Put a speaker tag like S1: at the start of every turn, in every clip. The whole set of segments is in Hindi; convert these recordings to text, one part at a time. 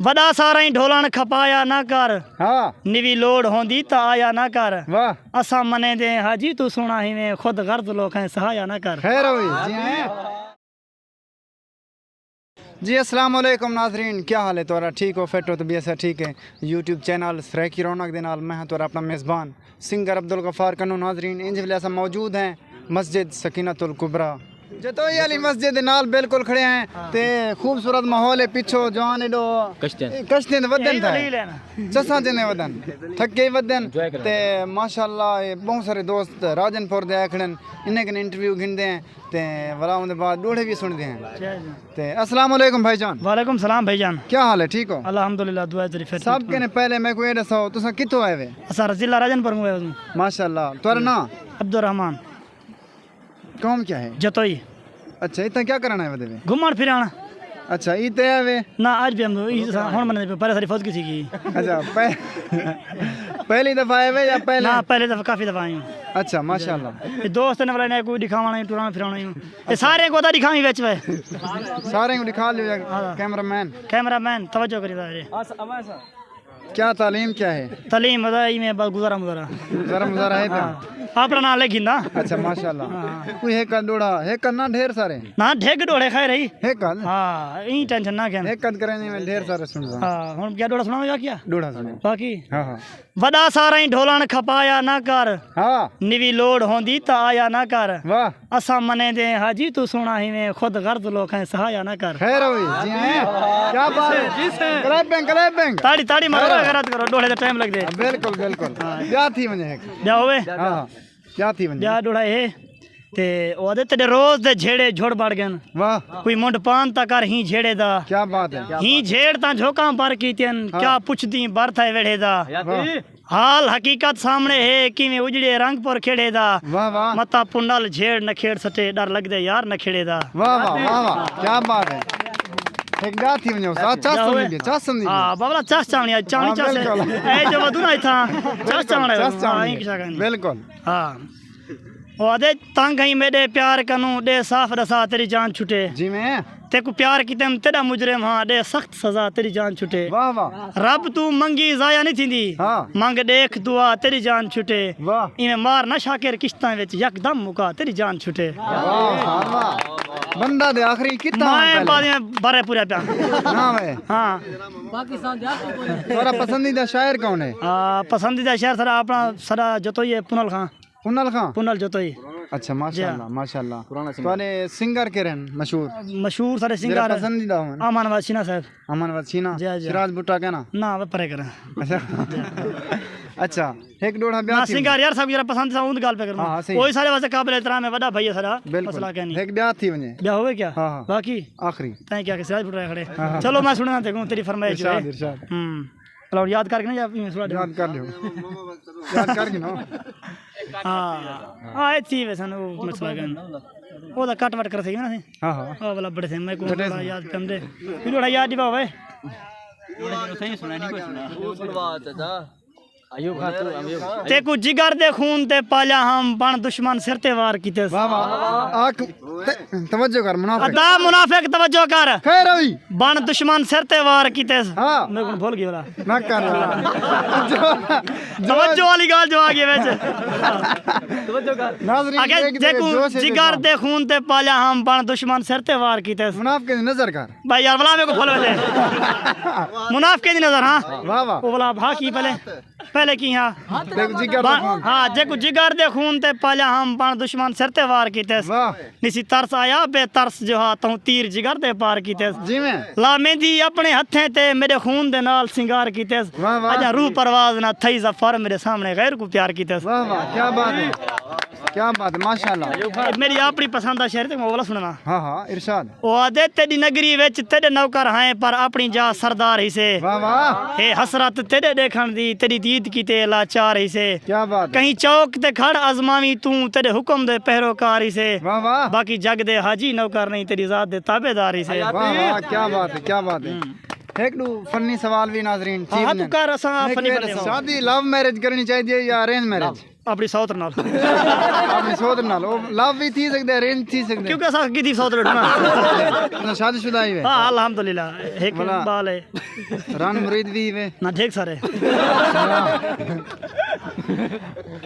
S1: वड़ा सारा ही ढोलन खपाया ना कर।
S2: हाँ
S1: निवी लोड होंदी ता आया ना कर।
S2: वाह
S1: असा मने दे हाजी तू सुना ही में खुद गर्द लोग हैं सहाया ना कर।
S2: खैर हुई जी अस्सलाम वालेकुम नाजरीन, क्या हाल है तोरा? ठीक हो, फिट हो तो भी ऐसा ठीक है। यूट्यूब चैनल सराय की रौनक दे नाल मैं तोरा अपना मेज़बान सिंगर अब्दुल गफ्फार कन्नू। नाजरीन इंज वेले अस मौजूद हैं मस्जिद सकीनतुल कुबरा जतोई वाली मस्जिद दे नाल बिल्कुल खड़े हैं ते खूबसूरत माहौल है। पिछो जवान एडो कश्ते वदन था चसा जने वदन थके वदन ते माशाल्लाह ये बहुत सारे दोस्त राजनपुर दे खड़न इन्हें कने इंटरव्यू गिनदे हैं ते वरा उनके बाद डोड़े भी सुनते हैं ते अस्सलाम वालेकुम भाईजान।
S1: वालेकुम सलाम भाईजान,
S2: क्या हाल है? ठीक हो?
S1: अल्हम्दुलिल्लाह दुआ तेरी फिर
S2: सब के ने पहले मैं कोई दसो तुसा कितो आए वे?
S1: असर जिला राजनपुर में।
S2: माशाल्लाह तोरा ना
S1: अब्दुल रहमान
S2: कौम क्या है?
S1: जतोई।
S2: अच्छा इतना क्या करना है वदे वे?
S1: घुमण फिरण।
S2: अच्छा इते आवे
S1: ना आज भी हम हुन मने पहले सारी फौज की थी की।
S2: अच्छा पहली दफा आए वे या पहले?
S1: ना पहले दफा काफी दफा आई हूं।
S2: अच्छा माशाल्लाह।
S1: ये दोस्त ने बोला ने कोई दिखावाना है टुराना फिराना है ये सारे को दा दिखावी बेच वे
S2: सारे को दिखा लियो
S1: कैमरामैन तवज्जो करिदा रे।
S2: क्या तालीम क्या है?
S1: तालीम मदाई में गुजारा मुजारा
S2: जरा मुजारा है था
S1: अपना नाम लेकिन ना।
S2: अच्छा माशाल्लाह। कोई है कद डोड़ा है करना ढेर सारे
S1: ना ढेग डोड़े खाए रही
S2: है कद।
S1: हां ई टेंशन ना क्या
S2: है कद करने में ढेर सारे सुन रहा।
S1: हां हुन क्या डोड़ा सुनाओ क्या
S2: डोड़ा सुने
S1: बाकी।
S2: हां हां
S1: वड़ा सारा ही ढोलन खपाया ना कर।
S2: हां
S1: निवी लोड होंदी ता आया ना कर।
S2: वाह
S1: असा मने दे हाजी तू सुना ही में खुद गर्द लोग हैं सहाया ना कर।
S2: खैर हुई जी हैं, क्या बात है जी से क्लैपिंग
S1: ताड़ी ताड़ी मारो गलत करो डोड़े दा टाइम लग दे।
S2: बिल्कुल बिल्कुल क्या थी मुझे है
S1: जा होवे
S2: हां क्या थी मुझे
S1: जा डोड़ा है ते ओदे तेरे रोज दे झेड़े झोड़ बाड़ गन।
S2: वाह
S1: कोई मुंड पान ता कर ही झेड़े दा
S2: क्या बात है।
S1: ही झेड़ ता झोका पर कीतन क्या पुछदी बरथ है वेड़े दा। हाल हकीकत सामने है कि में उजड़े रंग पर खेड़े दा।
S2: वाह वाह
S1: मता पुंडल झेड़ न खेड़ सटे डर लग दे यार न खेड़े दा।
S2: वाह वाह वाह वाह क्या बात है। एक गा थी मुझे चास समझी
S1: हां बाबला चास चावनी चास ए जो वदु ना था चास चावने
S2: बिल्कुल
S1: हां ओदे तंग ही मेरे प्यार कनु दे साफ रसा तेरी जान छुटे।
S2: जी मैं
S1: ते को प्यार की तेम तेरा मुजरिम हां दे सख्त सजा तेरी जान छुटे।
S2: वाह वाह
S1: रब तू मंगी जाया नहीं थींदी
S2: हाँ।
S1: मंग देख दुआ तेरी जान छुटे।
S2: वाह
S1: इमे मार ना शाकिर किश्तां विच यकदम मुका तेरी जान छुटे।
S2: वाह वाह बंदा दे आखिरी कितना
S1: मैं बाद में बारे पूरा प्यार
S2: ना भाई
S1: हां
S2: पाकिस्तान दे तुम्हारा पसंदीदा शायर कौन है?
S1: पसंदीदा शायर सरा अपना सरा जतोई है पुनल खां पुनल जतोई।
S2: अच्छा माशाल्लाह माशाल्लाह। तोने सिंगर के रहन मशहूर
S1: सारे सिंगर
S2: पसंदीदा हो
S1: अमन वासीना साहब
S2: अमन वासीना सिराज भुट्टा कहना
S1: ना वे परे कर।
S2: अच्छा अच्छा एक डोड़ा
S1: ना
S2: ब्याह
S1: सिंगर यार सब जरा पसंद सा उन गाल पे करना कोई सारे वास्ते काबिल एहतराम है बड़ा भैया सारा मसला क्या नहीं।
S2: एक ब्याह थी मुझे
S1: ब्याह होवे क्या बाकी
S2: आखिरी
S1: तय क्या के सिराज भुट्टा खड़े चलो मैं सुनना देखूं तेरी फरमाइश है।
S2: इरशाद
S1: चलो याद करके ना या सुना
S2: याद कर लियो याद कर गिनो।
S1: हां थी वैसन वो मसला गन ओदा कट वट कर सही ना से।
S2: हां हां
S1: हां वाला बड़े से मैं को याद कर दे लोड़ा याद दिवा होवे सही सुना नहीं कोई सुना सुनवा चाचा आयो खातू ते को जिगर दे खून ते पाला हम बन दुश्मन सिर ते वार कीते। वाह वाह
S2: आख तवज्जो कर मुनाफिक
S1: अदा मुनाफिक तवज्जो कर
S2: खैर हुई
S1: बन दुश्मन सिर ते वार कीते।
S2: हां
S1: मैं को भूल गया वाला
S2: ना कर
S1: तवज्जो वाली गाल जो आ गई विच
S2: तवज्जो कर नाज़रीन
S1: आगे देखो जिगर दे खून ते पाला हम बन दुश्मन सिर ते वार कीते।
S2: मुनाफिक की नजर कर
S1: भाई यार वाला मेरे को भूल गए मुनाफिक की नजर। हां
S2: वाह वाह
S1: वो वाला भा की पहले की हां हां जेको जिगर दे खून ते पाला हम बन दुश्मन सिर ते वार कीते। निसी तरस आया बेतरस जो हा तू तीर जिगर दे पार कीते। जी मैं ला मेंदी अपने हथे ते मेरे खून दे नाल सिंगार कीते। अजा रूह परवाज ना थई जफर मेरे सामने गैर को प्यार कीते।
S2: वाह वाह क्या बात है क्या बात माशाल्लाह।
S1: मेरी अपनी पसंद दा शेर ते मैं वाला सुनना।
S2: हां हां इरशाद
S1: ओ आदे तेरी नगरी विच तेरे नौकर हैं पर अपनी जा सरदार ही से।
S2: वाह वाह
S1: हे हसरत तेरे देखण दी तेरी दीद की ते लाचार ही से।
S2: क्या बात
S1: कहीं चौक ते खड़ आजमावी तू तेरे हुक्म दे पैरोकार ही से।
S2: वाह वाह
S1: बाकी जग दे हाजी नौकर नहीं तेरी जात दे ताबेदार ही से।
S2: वाह वाह क्या बात है। एक दो फनी सवाल भी नाजरीन थी।
S1: हां तू कर असा फनी बने
S2: शादी लव मैरिज करनी चाहिए या अरेंज मैरिज?
S1: अपनी साउथ नाल
S2: अपनी सोच नाल ओ लव भी थी सकदे अरेंज थी सकदे
S1: क्योंकि असा की थी साउथ लड़ना
S2: शादीशुदा ही वे
S1: हाँ अल्हम्दुलिल्लाह एक
S2: भला।
S1: बाल है
S2: रन मुरीद भी वे
S1: ना ठीक सारे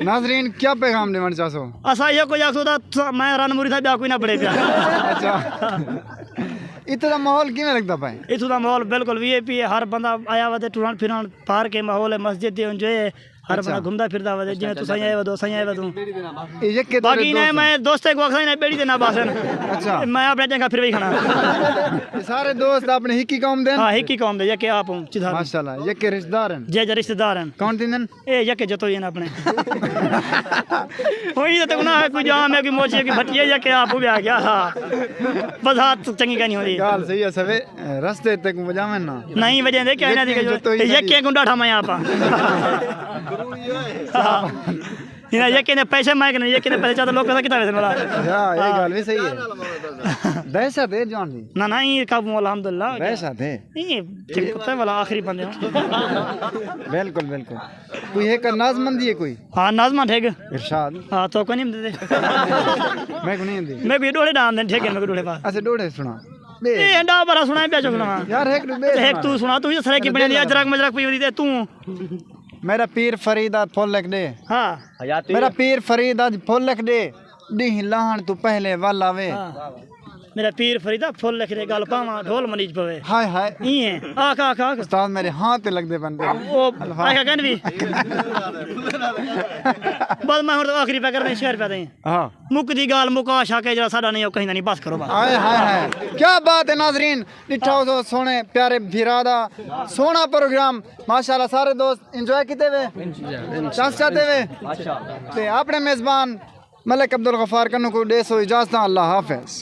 S2: नाजरीन क्या पैगाम देवण चाहो
S1: असा ये कोई आखो दा मैं रन मुरी था कोई ना बड़े प्या
S2: अच्छा इतना दा माहौल किवें लगदा पाए
S1: इथों दा माहौल बिल्कुल वीआईपी है हर बंदा आया हुआ ते टुरन फिरन पार्क के माहौल है मस्जिद दी एंजॉय है हर बंदा घूमदा फिरदा हुआ जिवें तू सही आया हुआ दो सही आया हुआ तू
S2: ये के
S1: बाकी ने मैं दोस्ते को अक्सर ने बेड़ी देना बासन
S2: अच्छा
S1: मैं अपने जगह फिर वही खाना
S2: ये सारे दोस्त अपने हिकी कौम देन
S1: हाँ एक ही काम दे यके आप हूं चिधा
S2: माशाल्लाह ये के रिश्तेदार हैं
S1: जे रिश्तेदार हैं
S2: कौन दिन
S1: ए यके जतो ही ना अपने कोई तो ना है कोई जाम है कि मोची की भटिया यके आप भी आ गया हां बस हाथ चंगी कहनी होती
S2: गाल सही है सबे रास्ते तक मजावन ना
S1: नहीं वजह दे क्या ना यके गुंडा ठा मैं आप इना यके ने पैसे मांग ने यके ने पैसे चाहते लोग पैसा कितना वाला
S2: हां ये गाल भी सही है दहशत है जान दी
S1: ना नहीं काबू अल्हम्दुलिल्लाह
S2: दहशत है
S1: नहीं ठीक पता है वाला आखिरी बंदे
S2: बिल्कुल बिल्कुल कोई है का नाजमंदी है कोई
S1: हां नाजमा ठीक
S2: इरशाद
S1: हां तो कोई नहीं दे
S2: मैं को नहीं दी
S1: मैं कोई डोले डाल दे ठीक है मैं डोले पास
S2: अच्छा डोड़े सुना
S1: ए अंडा बड़ा सुना पे सुना
S2: यार एक बे
S1: एक तू सुना तू सरे की बने अजरक मजरक पी होती तू
S2: मेरा पीर फरीद आज फुल लिख दे
S1: हां
S2: मेरा पीर फरीद आज फुल लिख दे डी लाहन तू पहले वाल आवे
S1: मेरा पीर फरीदा फुल लिख दे गल पावा ढोल मनीज पवे
S2: हाय हाय
S1: ई है आख आख आख
S2: उस्ताद मेरे हाथ पे लग दे बंदे
S1: ओ आखा कहन भी बस मैं हुन आखिरी पे करने शेयर पे दे
S2: हां
S1: मुकदी गाल मुका शाके जरा साडा नहीं कहीं नहीं बस करो बस
S2: हाय हाय हाय क्या बात है नाजरीन डिठा हो सोने प्यारे फिरादा सोना प्रोग्राम माशाल्लाह सारे दोस्त एंजॉय किते वे चांस चाहते वे ते अपने मेजबान मलिक अब्दुल गफ्फार कन्नू को दे सो इजाजत अल्लाह हाफिज